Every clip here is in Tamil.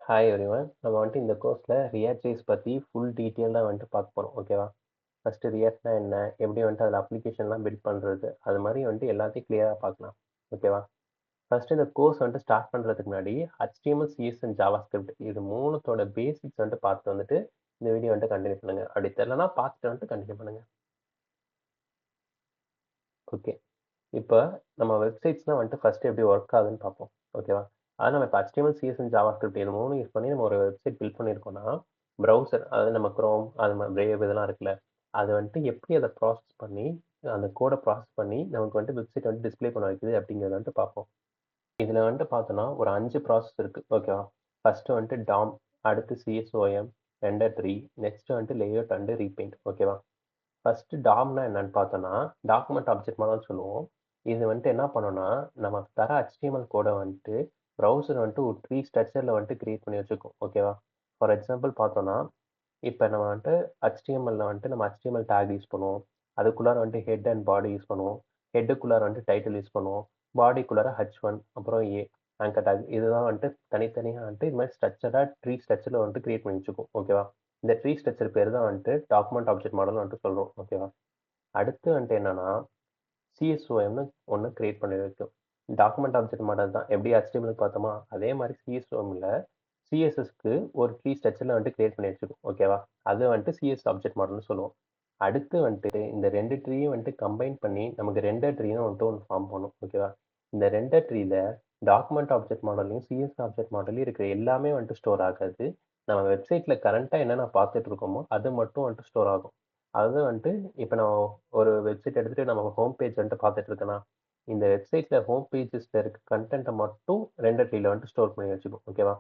Hi everyone. நம்ம வந்துட்டு இந்த கோர்ஸில் ரியாக்ட் ஜேஸ் பற்றி ஃபுல் டீட்டெயில்டாக வந்துட்டு பார்க்க போகிறோம். ஓகேவா? ஃபஸ்ட்டு ரியாக்ட்னா என்ன, எப்படி வந்துட்டு அதில் அப்ளிகேஷன்லாம் பில்ட் பண்ணுறது, அது மாதிரி வந்துட்டு எல்லாத்தையும் கிளியராக பார்க்கலாம். ஓகேவா? ஃபஸ்ட்டு இந்த கோர்ஸ் வந்துட்டு ஸ்டார்ட் பண்ணுறதுக்கு முன்னாடி HTML, CSS அண்ட் JavaScript இது மூணுத்தோட பேசிக்ஸ் வந்துட்டு பார்த்து வந்துட்டு இந்த வீடியோ வந்துட்டு கண்டினியூ பண்ணுங்கள். அப்படி தெரியலனா பார்த்துட்டு வந்துட்டு கண்டினியூ பண்ணுங்கள். ஓகே. இப்போ நம்ம வெப்சைட்ஸ்லாம் வந்துட்டு ஃபஸ்ட்டு எப்படி ஒர்க் ஆகுதுன்னு பார்ப்போம். ஓகேவா? அதாவது நம்ம இப்போ HTML, CSS அண்ட் JavaScript இது 3 யூஸ் பண்ணி நம்ம ஒரு வெப்சைட் பில்ட் பண்ணியிருக்கோம்னா, ப்ரௌசர் அதாவது நம்ம Chrome, அது Brave இதெல்லாம் இருக்குல்ல, அது வந்துட்டு எப்படி அதை ப்ராசஸ் பண்ணி, அந்த கோட ப்ராசஸ் பண்ணி நமக்கு வந்துட்டு வெப்சைட் வந்து டிஸ்ப்ளே பண்ண வைக்குது அப்படிங்கிறத வந்துட்டு பார்ப்போம். இதில் வந்துட்டு பார்த்தோன்னா ஒரு 5 ப்ராசஸ் இருக்குது. ஓகேவா? ஃபஸ்ட்டு வந்துட்டு DOM, அடுத்து CSOM, ரெண்டர் 3, நெக்ஸ்ட் வந்துட்டு லேஅவுட் அண்ட் ரீபெயிண்ட். ஓகேவா? ஃபர்ஸ்ட் டாம்னா என்னன்னு பார்த்தோம்னா, டாக்குமெண்ட் ஆப்ஜெக்ட் மாடல்னு சொல்லுவோம். இது வந்துட்டு என்ன பண்ணும்னா, நம்ம தர HTML கோட வந்துட்டு ப்ரௌசர் வந்துட்டு ஒரு ட்ரீ ஸ்ட்ரக்சர்ல வந்துட்டு கிரியேட் பண்ணி வச்சுக்கும். ஓகேவா? ஃபார் எக்ஸாம்பிள் பார்த்தோம்னா, இப்ப நம்ம வந்துட்டு HTMLல வந்துட்டு நம்ம HTML டேக் யூஸ் பண்ணுவோம். அதுக்குள்ளார வந்துட்டு ஹெட் அண்ட் பாடி யூஸ் பண்ணுவோம். ஹெட்டுக்குள்ளார வந்துட்டு டைட்டில் யூஸ் பண்ணுவோம். பாடிக்குள்ளார H1 அப்புறம் ஆங்கர் டேக் இதுதான் வந்துட்டு தனித்தனியா வந்துட்டு இது மாதிரி ஸ்ட்ரக்சரா ட்ரீ ஸ்ட்ரக்சர்ல வந்துட்டு கிரியேட் பண்ணி வச்சுக்கும். ஓகேவா? இந்த ட்ரீ ஸ்ட்ரக்சர் பேர் தான் வந்துட்டு டாக்குமெண்ட் ஆப்ஜெக்ட் மாடல்னு வந்துட்டு சொல்றோம். ஓகேவா? அடுத்து வந்துட்டு என்னன்னா, சிஎஸ்ஓஎம்னு ஒண்ணு கிரியேட் பண்ணி வைக்கும். டாக்குமெண்ட் ஆப்ஜெக்ட் மாடல் தான். எப்படி HTML பார்த்தோமா, அதே மாதிரி சிஎஸ்ஓஎம்ல சிஎஸ்எஸ்க்கு ஒரு ட்ரீ ஸ்ட்ரக்சர்ல வந்துட்டு கிரியேட் பண்ணி வச்சிருக்கும். ஓகேவா? அது வந்துட்டு சிஎஸ் ஆப்ஜெக்ட் மாடல்னு சொல்லுவோம். அடுத்து வந்துட்டு இந்த 2 ட்ரீயும் வந்துட்டு கம்பைன் பண்ணி நமக்கு ரெண்டர் ட்ரீன்னு வந்துட்டு ஒன்று ஃபார்ம் பண்ணும். ஓகேவா? இந்த ரெண்டர் ட்ரீல டாக்குமெண்ட் ஆப்ஜெக்ட் மாடல்லையும், சிஎஸ் ஆப்ஜெக்ட் மாடல்லையும் இருக்கிற எல்லாமே வந்துட்டு ஸ்டோர் ஆகாது. நம்ம வெப்சைட்ல கரண்ட்டா என்னென்ன பார்த்துட்டு இருக்கோமோ, அது மட்டும் வந்துட்டு ஸ்டோர் ஆகும். அது வந்துட்டு இப்ப நான் ஒரு வெப்சைட் எடுத்துட்டு நம்ம ஹோம் பேஜ் வந்துட்டு பார்த்துட்டு இருக்கேன்னா, இந்த வெப்சைட்ல ஹோம் பேஜஸ்ல இருக்க கன்டென்ட்ட மட்டும் ரெண்டர் ட்ரீல வந்துட்டு ஸ்டோர் பண்ணி வச்சுக்கும். ஓகேவா?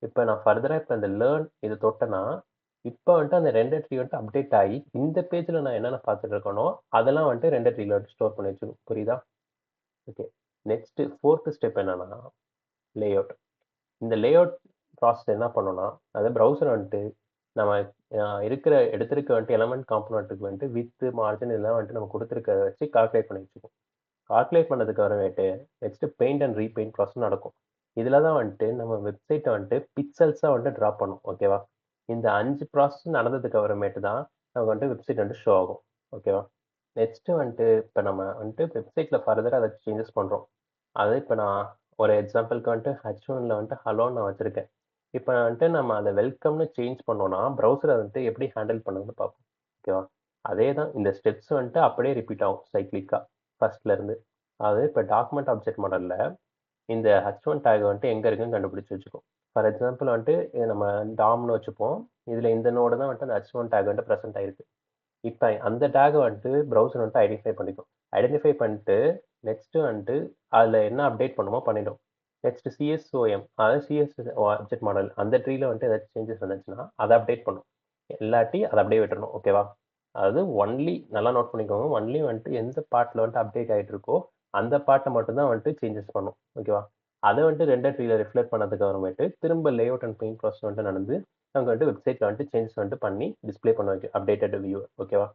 இப்ப நான் ஃபர்தரா இப்ப இந்த லேர்ன் இத தொட்டேன்னா, இப்ப வந்துட்டு அந்த ரெண்டர் ட்ரீ வந்துட்டு அப்டேட் ஆயி, இந்த பேஜ்ல நான் என்னென்ன பார்த்துட்டு இருக்கேனோ, அதெல்லாம் வந்துட்டு ரெண்டர் ட்ரீல வந்துட்டு ஸ்டோர் பண்ணி வச்சுக்கும். புரியுதா? ஓகே. நெக்ஸ்ட் 4த் ஸ்டெப் என்னன்னா, லேஅவுட். இந்த லேஅவுட் ப்ராசஸ் என்ன பண்ணும்னா, அதாவது ப்ரௌசர் வந்துட்டு நம்ம எடுத்திருக்க வந்துட்டு எலமெண்ட் காம்போனன்ட்க்கு வந்துட்டு விட்த், மார்ஜின் இதெல்லாம் வந்துட்டு நம்ம குடுத்திருக்கிறத வச்சு கால்குலேட் பண்ணி வச்சுக்கும். கால்குலேட் பண்ணதுக்கு அப்புறமேட்டு next paint and repaint process நடக்கும். இதுல தான் வந்துட்டு நம்ம வெப்சைட்ட வந்துட்டு பிக்சல்ஸா வந்துட்டு டிரா பண்ணும். ஓகேவா? இந்த 5 ப்ராசஸ் நடந்ததுக்கு அப்புறமேட்டு தான் நமக்கு வந்துட்டு வெப்சைட் வந்துட்டு ஷோ ஆகும். ஓகேவா? நெக்ஸ்ட் வந்துட்டு இப்ப நம்ம வந்துட்டு வெப்சைட்ல ஃபர்தரா ஏதாச்சும் சேஞ்சஸ் பண்றோம். அது இப்ப நான் ஒரு எக்ஸாம்பிள்க்கு வந்துட்டு H1ல வந்துட்டு ஹலோன்னு நான் வச்சிருக்கேன். இப்ப வந்துட்டு நம்ம அத வெல்கம்னு சேஞ்ச் பண்ணோம்னா, ப்ரௌசர் அத வந்துட்டு எப்படி ஹேண்டில் பண்ணுதுன்னு பார்ப்போம். ஓகேவா? அதே தான் இந்த ஸ்டெப்ஸ் வந்துட்டு அப்படியே ரிப்பீட் ஆகும் சைக்ளிக்கா ஃபர்ஸ்ட்ல இருந்து. அதாவது இப்ப டாக்குமெண்ட் ஆப்ஜெக்ட் மாடல்ல இந்த H1 டேக் வந்துட்டு எங்க இருக்குன்னு கண்டுபிடிச்சு வச்சுக்கும். ஃபார் எக்ஸாம்பிள் வந்துட்டு இத நம்ம டாம்னு வச்சுப்போம். இதுல இந்த நோடு தான் வந்துட்டு அந்த H1 டேக் வந்துட்டு பிரசன்ட் ஆயிருக்கு. இப்ப அந்த டேக் வந்துட்டு ப்ரௌசர் வந்துட்டு ஐடென்டிஃபை பண்ணிக்கும். ஐடென்டிஃபை பண்ணிட்டு நெக்ஸ்ட் வந்துட்டு அதுல என்ன அப்டேட் பண்ணுமோ பண்ணிடும். நெக்ஸ்ட் சிஎஸ்ஓஎம் அதாவது சிஎஸ் ஆப்ஜெக்ட் மாடல் அந்த ட்ரீல வந்துட்டு ஏதாச்சும் சேஞ்சஸ் வந்துச்சுன்னா அதை அப்டேட் பண்ணும். இல்லாட்டி அதை அப்படியே விட்டுறணும். ஓகேவா? அதாவது ஒன்லி நல்லா நோட் பண்ணிக்கோங்க. ஒன்லி வந்துட்டு எந்த பார்ட்ல வந்துட்டு அப்டேட் ஆயிட்டு இருக்கோ அந்த பார்ட்டை மட்டும் தான் வந்துட்டு சேஞ்சஸ் பண்ணும். ஓகேவா? அதை வந்துட்டு ரெண்டர் ட்ரீல ரிஃப்ளெக்ட் பண்ணதுக்கு அப்புறமேட்டு திரும்ப லேஅவுட் அண்ட் பெயிண்ட் ப்ராசஸ் வந்துட்டு நடந்து நமக்கு வந்துட்டு வெப்சைட்ல வந்துட்டு சேஞ்சஸ் வந்துட்டு பண்ணி டிஸ்ப்ளே பண்ண வைக்கும் அப்டேட்டட் வியூ. ஓகேவா?